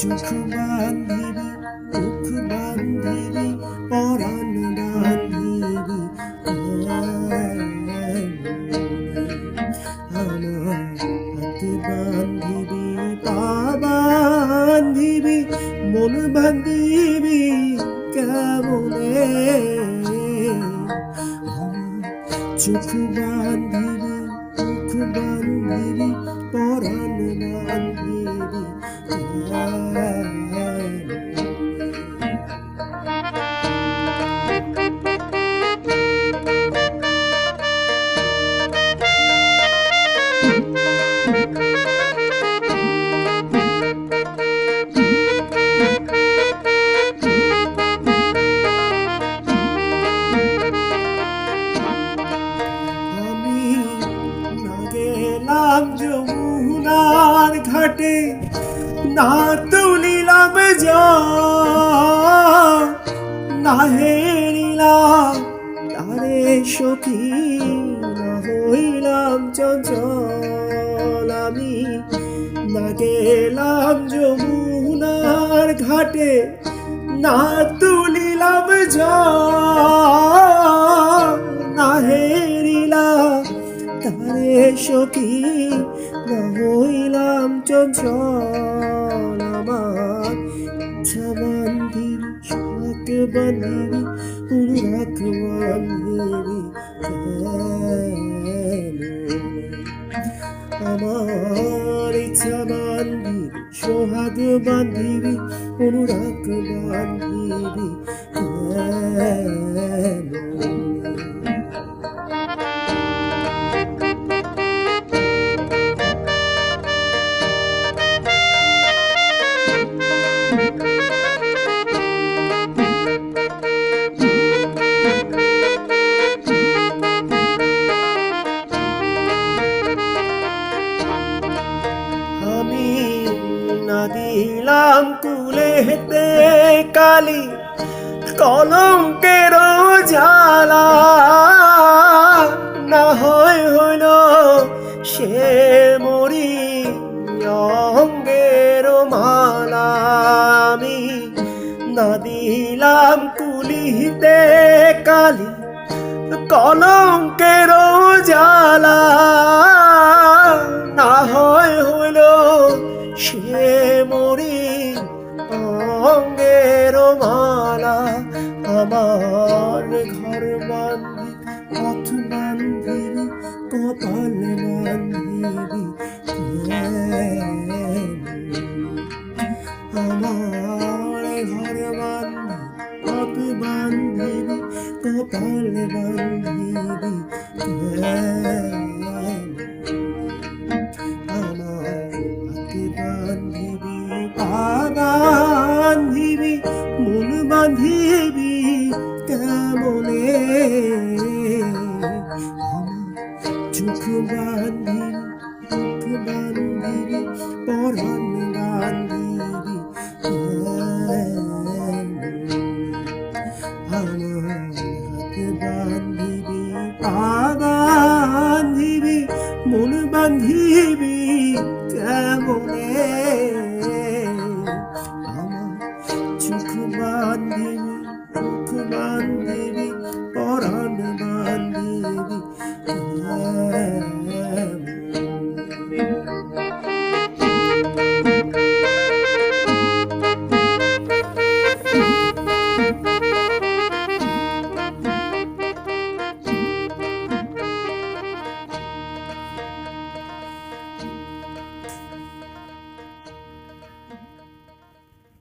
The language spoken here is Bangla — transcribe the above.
চোখ বান্ধিবি, মুখ বান্ধিবি, পরাণ বান্ধিবি, আমার হাত বান্ধিবি, পা বান্ধিবি, মন বান্ধিবি কেমনে, চোখ বান্ধিবি, মুখ বান্ধিবি, পরাণ বান্ধিবি, গেলাম যমুনার ঘাটে, না তুলিলাম জল, না হেরিলাম তারে সখী, না হইলাম চঞ্চল। আমি না গেলাম যমুনার ঘাটে, না তুলিলাম জল, না হেরিলাম তারে সখী, না হইলাম চঞ্চল। আমার ইচ্ছা বান্ধিবি, শখ বান্ধিবি, অনুরাগ বান্ধিবি আমার ইচ্ছা বান্ধিবি, সোহাগ বান্ধিবি, অনুরাগ বান্ধিবি আমি না দিলাম কুলেতে কালি, কলঙ্কের জ্বালা, না হয় হইল সে মরি অঙ্গের মালা। আমি না দিলাম কুলিতে কালি, কলঙ্কের জ্বালা, না হয় হইল সে মরি অঙ্গের মালা। আমার ঘর বান্ধিবি, পথ বান্ধিবি, কপাল বান্ধিবি, আমার ঘর বান্ধিবি, পথ বান্ধিবি, কপাল বান্ধিবি, বান্ধিবি, মন বান্ধিবি কেমনে, চোখ বান্ধিবি, মুখ বান্ধিবি, পরাণ বান্ধিবি, আমার হাত বান্ধিবি, পা বান্ধিবি, মন বান্ধিবি কেমনে, চোখ বান্ধিবি, মুখ বান্ধিবি, পরাণ